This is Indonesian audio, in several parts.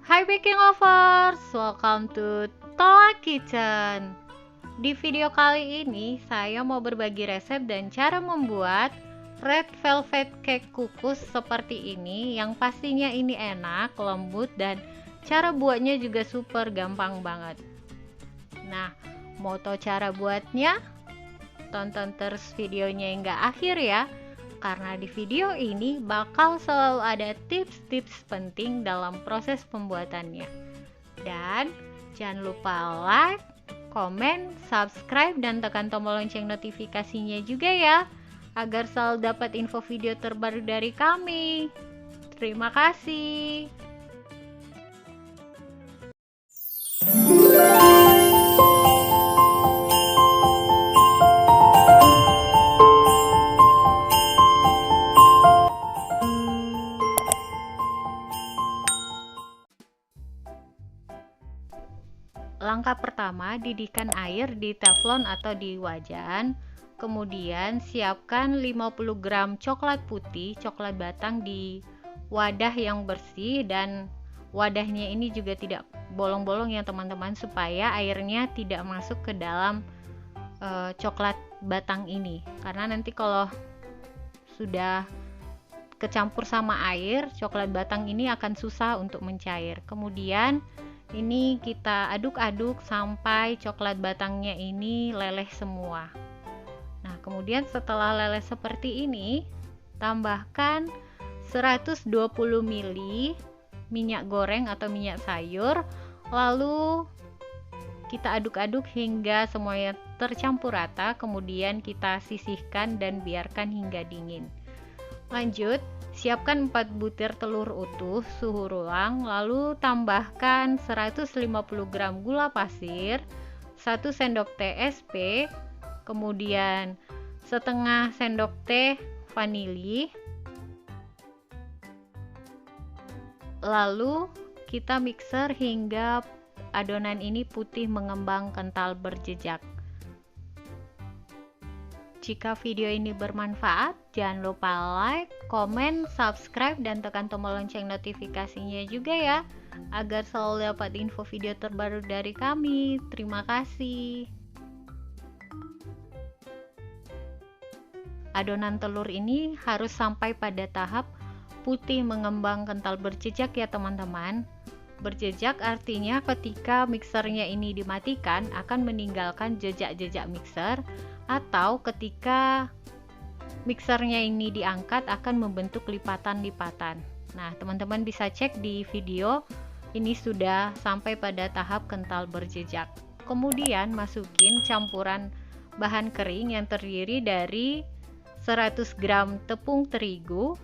Hai baking lovers, welcome to Tola Kitchen. Di video kali ini saya mau berbagi resep dan cara membuat red velvet cake kukus seperti ini, yang pastinya ini enak, lembut, dan cara buatnya juga super gampang banget. Nah, mau tahu cara buatnya? Tonton terus videonya hingga akhir ya, karena di video ini bakal selalu ada tips-tips penting dalam proses pembuatannya. Dan jangan lupa like, komen, subscribe, dan tekan tombol lonceng notifikasinya juga ya, agar selalu dapat info video terbaru dari kami. Terima kasih. Langkah pertama, didihkan air di teflon atau di wajan. Kemudian siapkan 50 gram coklat putih, coklat batang di wadah yang bersih, dan wadahnya ini juga tidak bolong-bolong ya teman-teman, supaya airnya tidak masuk ke dalam coklat batang ini. Karena nanti kalau sudah kecampur sama air, coklat batang ini akan susah untuk mencair. Kemudian ini kita aduk-aduk sampai coklat batangnya ini leleh semua. Nah, kemudian setelah leleh seperti ini, tambahkan 120 ml minyak goreng atau minyak sayur, lalu kita aduk-aduk hingga semuanya tercampur rata. Kemudian kita sisihkan dan biarkan hingga dingin. Lanjut, siapkan 4 butir telur utuh suhu ruang, lalu tambahkan 150 gram gula pasir, 1 sendok teh SP, kemudian setengah sendok teh vanili. Lalu kita mixer hingga adonan ini putih mengembang kental berjejak. Jika video ini bermanfaat, jangan lupa like, komen, subscribe, dan tekan tombol lonceng notifikasinya juga ya, agar selalu dapat info video terbaru dari kami. Terima kasih. Adonan telur ini harus sampai pada tahap putih mengembang kental berjejak ya teman-teman. Berjejak artinya ketika mixernya ini dimatikan akan meninggalkan jejak-jejak mixer, atau ketika mixernya ini diangkat akan membentuk lipatan-lipatan. Nah, teman-teman bisa cek di video, ini sudah sampai pada tahap kental berjejak. Kemudian masukin campuran bahan kering yang terdiri dari 100 gram tepung terigu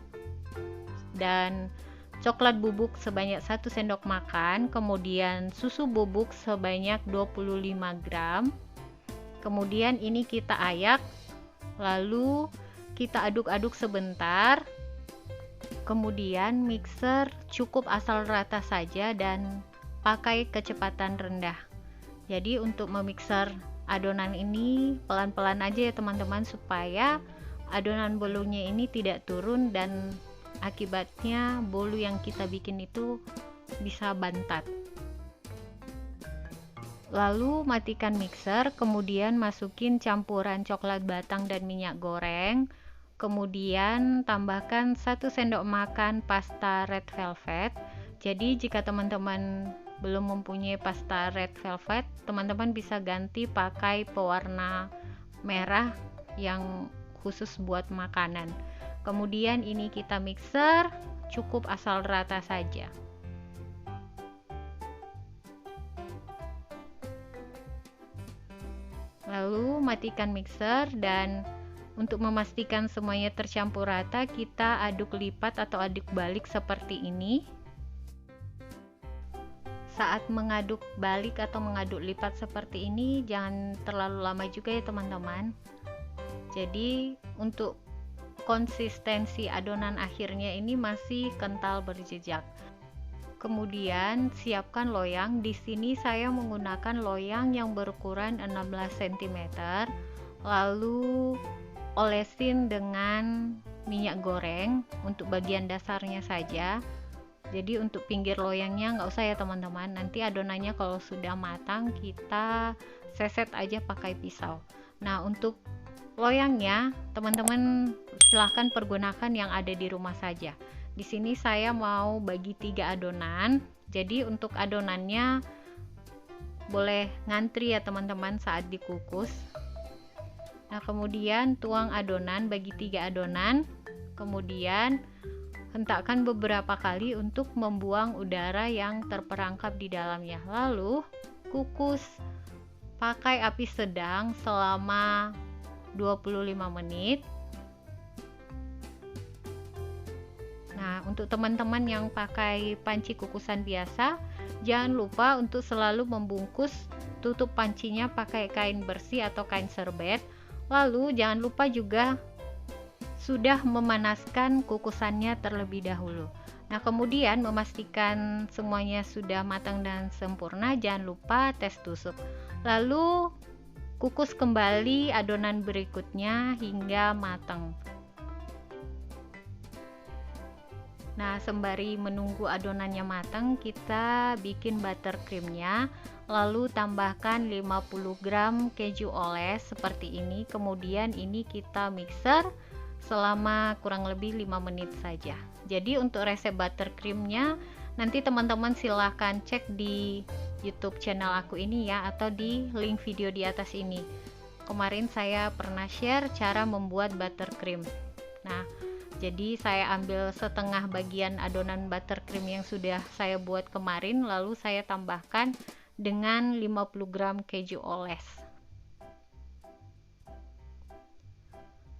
dan coklat bubuk sebanyak 1 sendok makan, kemudian susu bubuk sebanyak 25 gram. Kemudian ini kita ayak, lalu kita aduk-aduk sebentar. Kemudian mixer cukup asal rata saja dan pakai kecepatan rendah. Jadi untuk memixer adonan ini pelan-pelan aja ya teman-teman, supaya adonan bolunya ini tidak turun dan akibatnya bolu yang kita bikin itu bisa bantat. Lalu matikan mixer, kemudian masukin campuran coklat batang dan minyak goreng, kemudian tambahkan 1 sendok makan pasta red velvet. Jadi jika teman-teman belum mempunyai pasta red velvet, teman-teman bisa ganti pakai pewarna merah yang khusus buat makanan. Kemudian ini kita mixer, cukup asal rata saja. Lalu matikan mixer, dan untuk memastikan semuanya tercampur rata, kita aduk lipat atau aduk balik seperti ini. Saat mengaduk balik atau mengaduk lipat seperti ini, jangan terlalu lama juga ya teman-teman. Jadi untuk konsistensi adonan akhirnya ini masih kental berjejak. Kemudian siapkan loyang. Di sini saya menggunakan loyang yang berukuran 16 cm. Lalu olesin dengan minyak goreng untuk bagian dasarnya saja. Jadi untuk pinggir loyangnya nggak usah ya teman-teman, nanti adonannya kalau sudah matang kita seset aja pakai pisau. Nah untuk loyangnya teman-teman silahkan pergunakan yang ada di rumah saja. Di sini saya mau bagi 3 adonan, jadi untuk adonannya boleh ngantri ya teman-teman saat dikukus. Nah kemudian tuang adonan bagi 3 adonan, kemudian hentakkan beberapa kali untuk membuang udara yang terperangkap di dalamnya, lalu kukus pakai api sedang selama 25 menit. Nah untuk teman-teman yang pakai panci kukusan biasa, jangan lupa untuk selalu membungkus tutup pancinya pakai kain bersih atau kain serbet. Lalu jangan lupa juga sudah memanaskan kukusannya terlebih dahulu. Nah kemudian memastikan semuanya sudah matang dan sempurna, jangan lupa tes tusuk. Lalu kukus kembali adonan berikutnya hingga matang. Nah sembari menunggu adonannya matang, kita bikin buttercreamnya. Lalu tambahkan 50 gram keju oles seperti ini. Kemudian ini kita mixer selama kurang lebih 5 menit saja. Jadi untuk resep buttercreamnya nanti teman-teman silahkan cek di YouTube channel aku ini ya, atau di link video di atas ini. Kemarin saya pernah share cara membuat buttercream. Nah jadi saya ambil setengah bagian adonan buttercream yang sudah saya buat kemarin, lalu saya tambahkan dengan 50 gram keju oles.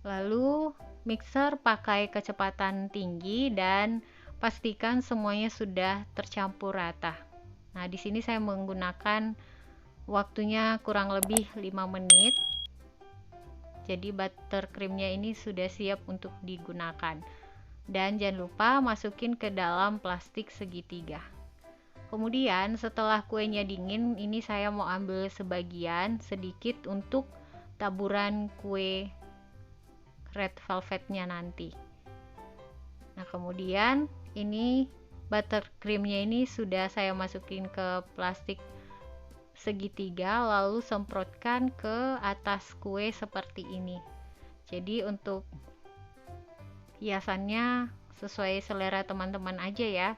Lalu mixer pakai kecepatan tinggi dan pastikan semuanya sudah tercampur rata. Nah, di sini saya menggunakan waktunya kurang lebih 5 menit. Jadi buttercreamnya ini sudah siap untuk digunakan. Dan jangan lupa masukin ke dalam plastik segitiga. Kemudian setelah kuenya dingin, ini saya mau ambil sebagian sedikit untuk taburan kue red velvetnya nanti. Nah kemudian ini buttercreamnya ini sudah saya masukin ke plastik segitiga, lalu semprotkan ke atas kue seperti ini. Jadi untuk hiasannya sesuai selera teman-teman aja ya.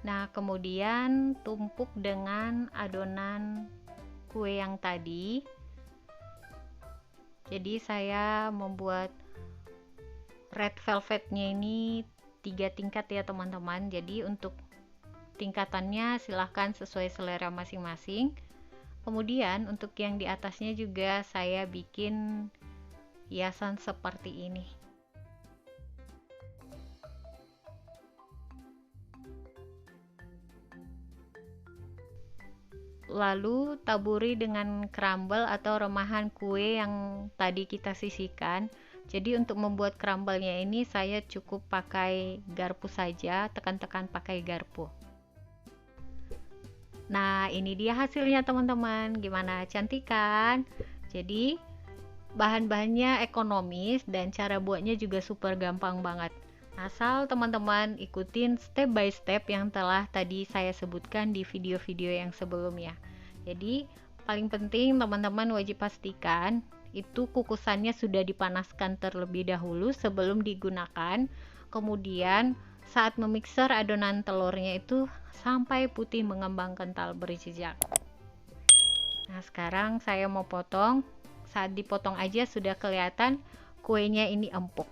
Nah kemudian tumpuk dengan adonan kue yang tadi. Jadi saya membuat red velvetnya ini 3 tingkat ya teman-teman. Jadi untuk tingkatannya silahkan sesuai selera masing-masing. Kemudian untuk yang di atasnya juga saya bikin hiasan seperti ini. Lalu taburi dengan crumble atau remahan kue yang tadi kita sisihkan. Jadi untuk membuat crumble-nya ini saya cukup pakai garpu saja, tekan-tekan pakai garpu. Nah ini dia hasilnya teman-teman, gimana, cantik kan? Jadi bahan-bahannya ekonomis dan cara buatnya juga super gampang banget. Asal teman-teman ikutin step by step yang telah tadi saya sebutkan di video-video yang sebelumnya. Jadi paling penting teman-teman wajib pastikan itu kukusannya sudah dipanaskan terlebih dahulu sebelum digunakan. Kemudian saat memixer adonan telurnya itu sampai putih mengembang kental berjejak. Nah sekarang saya mau potong. Saat dipotong aja sudah kelihatan kuenya ini empuk.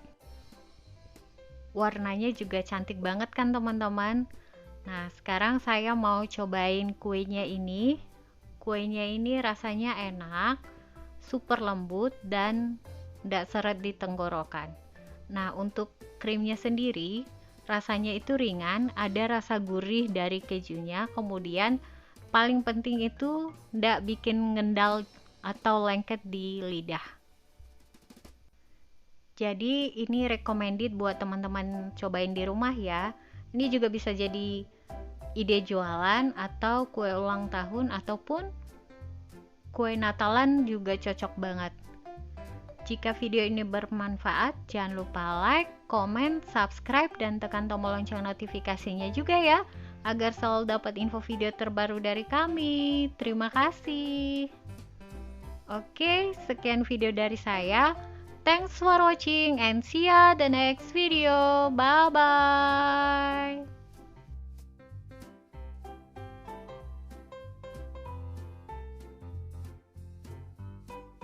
Warnanya juga cantik banget kan teman-teman. Nah sekarang saya mau cobain kuenya ini. Kuenya ini rasanya enak, super lembut dan tidak seret di tenggorokan. Nah untuk krimnya sendiri rasanya itu ringan, ada rasa gurih dari kejunya. Kemudian paling penting itu tidak bikin ngendal atau lengket di lidah. Jadi ini recommended buat teman-teman cobain di rumah ya. Ini juga bisa jadi ide jualan atau kue ulang tahun ataupun kue Natalan juga cocok banget. Jika video ini bermanfaat, jangan lupa like, komen, subscribe, dan tekan tombol lonceng notifikasinya juga ya, agar selalu dapat info video terbaru dari kami. Terima kasih. Oke, sekian video dari saya. Thanks for watching and see ya the next video. Bye bye.